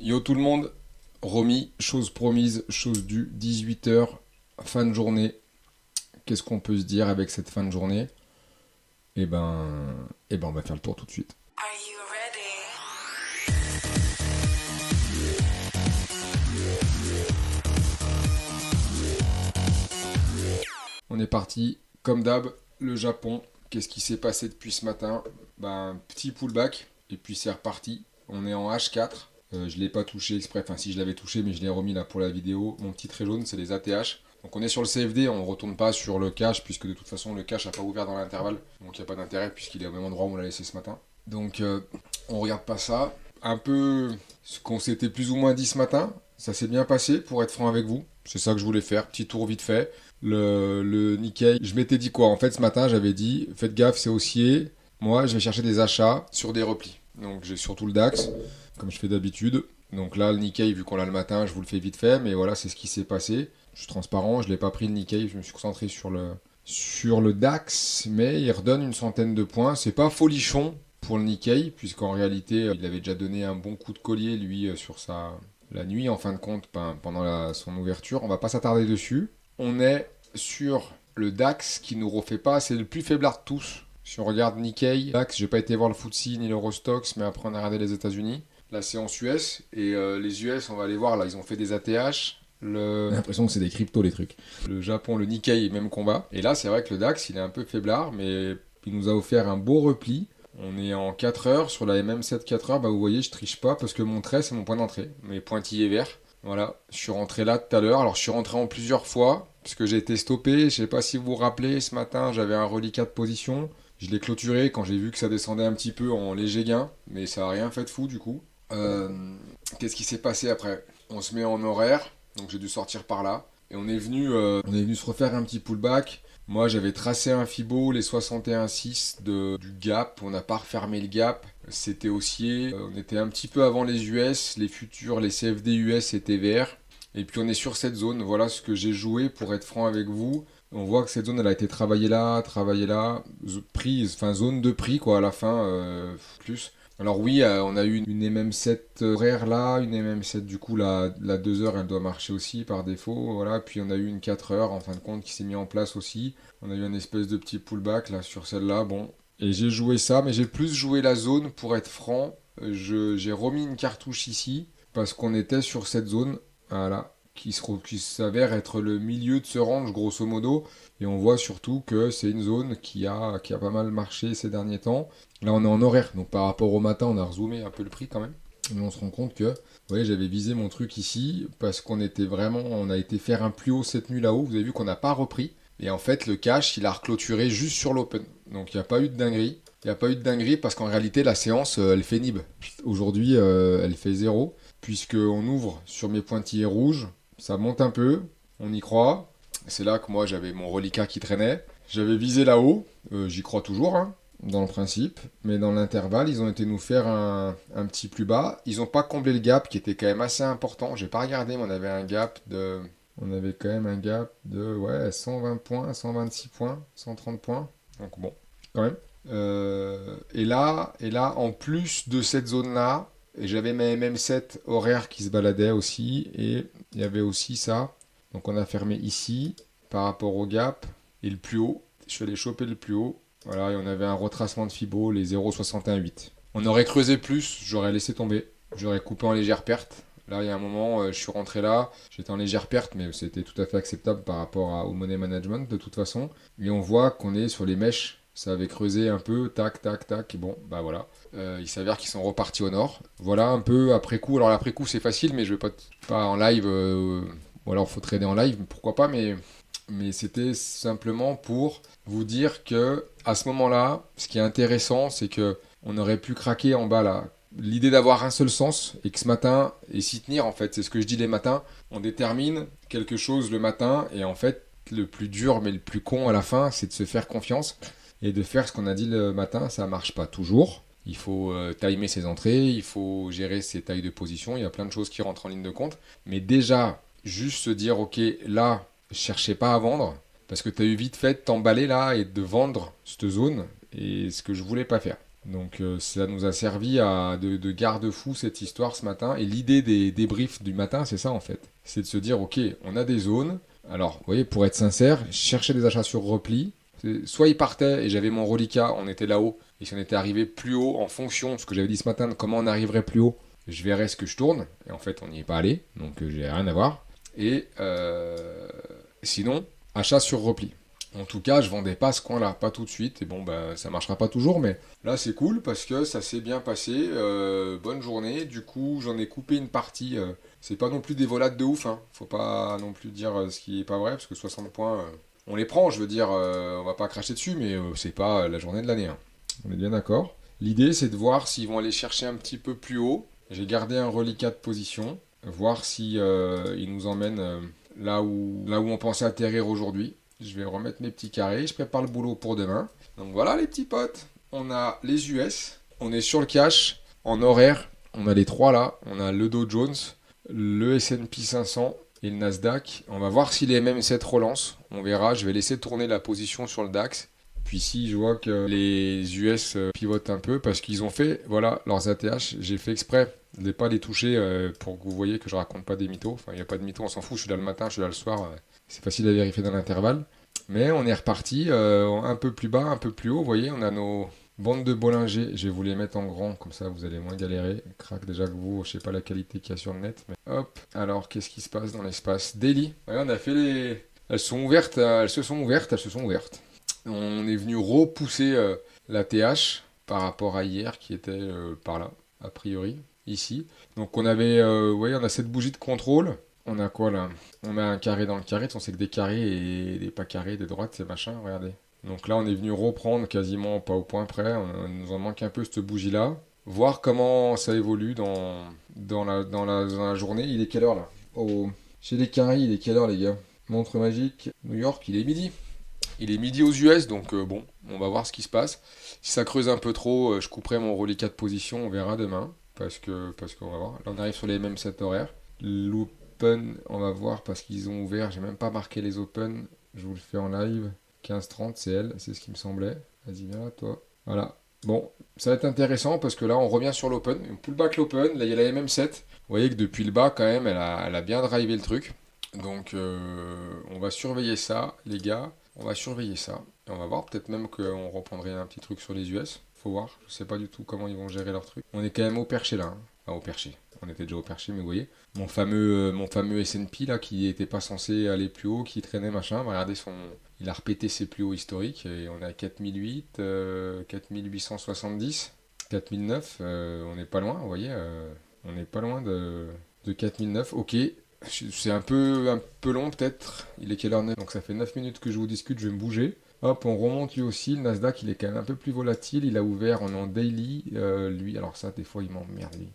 Yo tout le monde, Romy, chose promise, chose due, 18 h, fin de journée. Qu'est-ce qu'on peut se dire avec cette fin de journée? On va faire le tour tout de suite. Are you ready? On est parti, comme d'hab, le Japon. Qu'est-ce qui s'est passé depuis ce matin? Petit pullback, et puis c'est reparti. On est en H4. Je ne l'ai pas touché exprès, enfin si je l'avais touché, mais je l'ai remis là pour la vidéo. Mon petit trait jaune, c'est les ATH. Donc on est sur le CFD, on ne retourne pas sur le cash, puisque de toute façon le cash n'a pas ouvert dans l'intervalle. Donc il n'y a pas d'intérêt, puisqu'il est au même endroit où on l'a laissé ce matin. Donc on regarde pas ça. Un peu ce qu'on s'était plus ou moins dit ce matin. Ça s'est bien passé, pour être franc avec vous. C'est ça que je voulais faire, petit tour vite fait. Le Nikkei, je m'étais dit quoi? En fait, ce matin, j'avais dit, faites gaffe, c'est haussier. Moi, je vais chercher des achats sur des replis. Donc, j'ai surtout le DAX, comme je fais d'habitude. Donc là, le Nikkei, vu qu'on l'a le matin, je vous le fais vite fait. Mais voilà, c'est ce qui s'est passé. Je suis transparent, je ne l'ai pas pris le Nikkei. Je me suis concentré sur le DAX. Mais il redonne une centaine de points. C'est pas folichon pour le Nikkei, puisqu'en réalité, il avait déjà donné un bon coup de collier, lui, sur la nuit, en fin de compte, pendant son ouverture. On va pas s'attarder dessus. On est sur le DAX qui nous refait pas, c'est le plus faiblard de tous. Si on regarde Nikkei, DAX, j'ai pas été voir le FTSE ni l'Eurostoxx, mais après on a regardé les États-Unis. Là c'est en US, et les US, on va aller voir, là ils ont fait des ATH. J'ai l'impression que c'est des cryptos les trucs. Le Japon, le Nikkei, même combat. Et là c'est vrai que le DAX il est un peu faiblard, mais il nous a offert un beau repli. On est en 4 heures, sur la MM7 4 heures, vous voyez je triche pas parce que mon trait c'est mon point d'entrée, mes pointillés verts. Voilà, je suis rentré là tout à l'heure. Alors je suis rentré en plusieurs fois, puisque j'ai été stoppé. Je sais pas si vous vous rappelez, ce matin j'avais un reliquat de position. Je l'ai clôturé quand j'ai vu que ça descendait un petit peu en léger gain, mais ça n'a rien fait de fou du coup. Euh, Qu'est-ce qui s'est passé après? On se met en horaire, donc j'ai dû sortir par là. Et on est venu se refaire un petit pullback. Moi j'avais tracé un Fibo, les 61,6 du gap. On n'a pas refermé le gap. C'était haussier. On était un petit peu avant les US. Les futurs, les CFD US étaient verts. Et puis on est sur cette zone. Voilà ce que j'ai joué pour être franc avec vous. On voit que cette zone elle a été travaillée là, prise, enfin zone de prix quoi à la fin, plus. Alors oui, on a eu une MM7 horaire là, une MM7 du coup la 2 heures elle doit marcher aussi par défaut, voilà. Puis on a eu une 4 heures en fin de compte qui s'est mis en place aussi. On a eu un espèce de petit pullback là sur celle-là, bon. Et j'ai joué ça, mais j'ai plus joué la zone pour être franc. J'ai remis une cartouche ici parce qu'on était sur cette zone, voilà, qui s'avère être le milieu de ce range grosso modo. Et on voit surtout que c'est une zone qui a pas mal marché ces derniers temps. Là, on est en horaire, donc par rapport au matin, on a rezoomé un peu le prix quand même. Mais on se rend compte que, vous voyez, j'avais visé mon truc ici parce on a été faire un plus haut cette nuit là-haut. Vous avez vu qu'on n'a pas repris. Et en fait, le cash, il a reclôturé juste sur l'open. Donc il n'y a pas eu de dinguerie. Il n'y a pas eu de dinguerie parce qu'en réalité, la séance, elle fait nib. Aujourd'hui, elle fait zéro. Puisqu'on ouvre sur mes pointillés rouges, ça monte un peu, on y croit. C'est là que moi, j'avais mon reliquat qui traînait. J'avais visé là-haut, j'y crois toujours, hein, dans le principe. Mais dans l'intervalle, ils ont été nous faire un petit plus bas. Ils n'ont pas comblé le gap qui était quand même assez important. J'ai pas regardé, mais on avait quand même un gap de 120 points, 126 points, 130 points. Donc bon, quand même. Et là, en plus de cette zone-là, j'avais ma MM7 horaire qui se baladait aussi. Et il y avait aussi ça. Donc on a fermé ici par rapport au gap. Et le plus haut, je suis allé choper le plus haut. Voilà, et on avait un retracement de Fibo, les 0,618. On aurait creusé plus, j'aurais laissé tomber. J'aurais coupé en légère perte. Là, il y a un moment, je suis rentré là, j'étais en légère perte, mais c'était tout à fait acceptable par rapport au money management de toute façon. Et on voit qu'on est sur les mèches. Ça avait creusé un peu, tac, tac, tac, et bon, bah voilà. Il s'avère qu'ils sont repartis au nord. Voilà un peu après coup. Alors l'après coup c'est facile, mais je vais pas en live, ou alors faut trader en live, pourquoi pas, mais c'était simplement pour vous dire que à ce moment-là, ce qui est intéressant, c'est que on aurait pu craquer en bas là. L'idée d'avoir un seul sens et que ce matin, et s'y tenir en fait, c'est ce que je dis les matins, on détermine quelque chose le matin et en fait, le plus dur mais le plus con à la fin, c'est de se faire confiance et de faire ce qu'on a dit le matin. Ça marche pas toujours. Il faut timer ses entrées, il faut gérer ses tailles de position, il y a plein de choses qui rentrent en ligne de compte. Mais déjà, juste se dire, ok, là, cherchez pas à vendre, parce que tu as eu vite fait de t'emballer là et de vendre cette zone, et ce que je voulais pas faire. Donc ça nous a servi de garde-fou cette histoire ce matin. Et l'idée des débriefs du matin, c'est ça en fait. C'est de se dire, ok, on a des zones. Alors, vous voyez, pour être sincère, je cherchais des achats sur repli. Soit ils partaient et j'avais mon reliquat, on était là-haut. Et si on était arrivé plus haut en fonction, ce que j'avais dit ce matin, de comment on arriverait plus haut, je verrais ce que je tourne. Et en fait, on n'y est pas allé. Donc j'ai rien à voir. Et sinon, achat sur repli. En tout cas, je vendais pas ce coin-là, pas tout de suite. Et bon, ben, ça marchera pas toujours, mais là, c'est cool parce que ça s'est bien passé. Bonne journée. Du coup, j'en ai coupé une partie. C'est pas non plus des volades de ouf, hein. Faut pas non plus dire ce qui est pas vrai, parce que 60 points, on les prend, je veux dire, on va pas cracher dessus, mais c'est pas la journée de l'année, hein. On est bien d'accord. L'idée, c'est de voir s'ils vont aller chercher un petit peu plus haut. J'ai gardé un reliquat de position, voir si ils nous emmènent là où on pensait atterrir aujourd'hui. Je vais remettre mes petits carrés, je prépare le boulot pour demain. Donc voilà les petits potes, on a les US, on est sur le cash, en horaire, on a les trois là, on a le Dow Jones, le S&P 500 et le Nasdaq. On va voir si les MM7 relancent, on verra, je vais laisser tourner la position sur le DAX. Puis si je vois que les US pivotent un peu, parce qu'ils ont fait, voilà, leurs ATH, j'ai fait exprès de ne pas les toucher pour que vous voyez que je raconte pas des mythos. Enfin, il n'y a pas de mythos, on s'en fout, je suis là le matin, je suis là le soir, c'est facile à vérifier dans l'intervalle. Mais on est reparti un peu plus bas, un peu plus haut, vous voyez, on a nos bandes de Bollinger, je vais vous les mettre en grand, comme ça vous allez moins galérer. Crac déjà que vous, je sais pas la qualité qu'il y a sur le net, mais hop, alors qu'est-ce qui se passe dans l'espace Daily, ouais, on a fait les... Elles se sont ouvertes. On est venu repousser la TH par rapport à hier qui était par là, a priori, ici. Donc on avait, on a cette bougie de contrôle. On a quoi là? On a un carré dans le carré, on sait que des carrés et des pas carrés, des droites, c'est machin, regardez. Donc là on est venu reprendre quasiment pas au point près, on nous en manque un peu cette bougie là. Voir comment ça évolue dans la journée. Il est quelle heure là? Chez les carrés, il est quelle heure les gars? Montre magique, New York, il est midi. Il est midi aux US, donc bon, on va voir ce qui se passe. Si ça creuse un peu trop, je couperai mon reliquat de position, on verra demain, parce qu'on va voir. Là, on arrive sur les mêmes 7 horaires. L'open, on va voir, parce qu'ils ont ouvert, j'ai même pas marqué les open, je vous le fais en live. 15-30, c'est elle, c'est ce qui me semblait. Vas-y, viens là, toi. Voilà. Bon, ça va être intéressant, parce que là, on revient sur l'open. On pull back l'open, là, il y a la MM7. Vous voyez que depuis le bas, quand même, elle a bien drivé le truc. Donc, on va surveiller ça, les gars. On va surveiller ça. Et on va voir, peut-être même qu'on reprendrait un petit truc sur les US. Faut voir. Je sais pas du tout comment ils vont gérer leur truc. On est quand même au perché là. Hein. Enfin, au perché. On était déjà au perché, mais vous voyez. Mon fameux S&P là, qui était pas censé aller plus haut, qui traînait machin. Regardez il a repété ses plus hauts historiques. Et on est à 4008, 4870, 4009. On n'est pas loin, vous voyez. On n'est pas loin de 4009. Ok. C'est un peu long peut-être, il est quelle heure 9, donc ça fait 9 minutes que je vous discute, je vais me bouger. Hop, on remonte lui aussi, le Nasdaq il est quand même un peu plus volatile, il a ouvert en daily, lui, alors ça des fois il m'emmerde lui.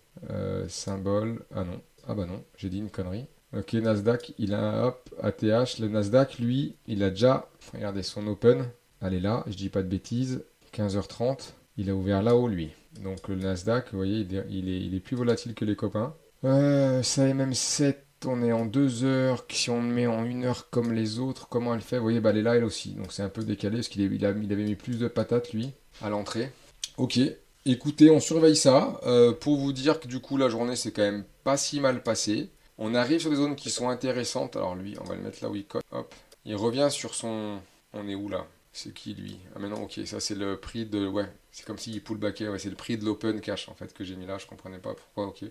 Symbole, ah bah non, j'ai dit une connerie. Ok, Nasdaq, il a, hop, ATH, le Nasdaq lui, il a déjà, regardez son open, allez là, je dis pas de bêtises, 15h30, il a ouvert là-haut lui. Donc le Nasdaq, vous voyez, il est plus volatile que les copains. Ça est même 7. On est en 2 heures, si on le met en 1 heure comme les autres, comment elle fait? Vous voyez, bah elle est là elle aussi, donc c'est un peu décalé, parce il avait mis plus de patates lui, à l'entrée. Ok, écoutez, on surveille ça, pour vous dire que du coup la journée c'est quand même pas si mal passé. On arrive sur des zones qui sont intéressantes, alors lui, on va le mettre là où il cote, hop. Il revient sur son... On est où là? C'est qui lui? Ah mais non, ok, ça c'est le prix de... Ouais, c'est comme s'il pullbackait, ouais, c'est le prix de l'open cash en fait que j'ai mis là, je comprenais pas pourquoi, ok.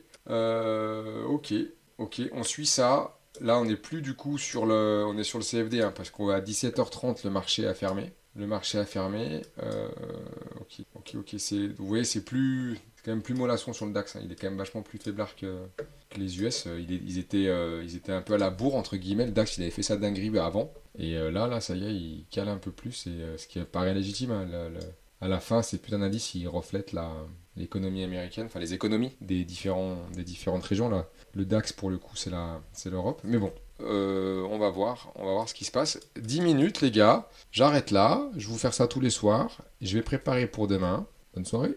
Ok, on suit ça. Là, on n'est plus du coup on est sur le CFD, hein, parce qu'à 17h30, le marché a fermé. Ok. Vous voyez, c'est quand même plus mollasson sur le DAX. Hein. Il est quand même vachement plus faiblard que les US. Ils étaient un peu à la bourre, entre guillemets. Le DAX, il avait fait sa dinguerie avant. Et là, ça y est, il cale un peu plus. Et ce qui paraît légitime. Hein, à la fin, ces putains d'indices, ils reflètent l'économie américaine, enfin les économies des différentes régions. Là. Le DAX, pour le coup, c'est l'Europe. Mais bon, on va voir ce qui se passe. 10 minutes, les gars. J'arrête là. Je vais vous faire ça tous les soirs. Je vais préparer pour demain. Bonne soirée.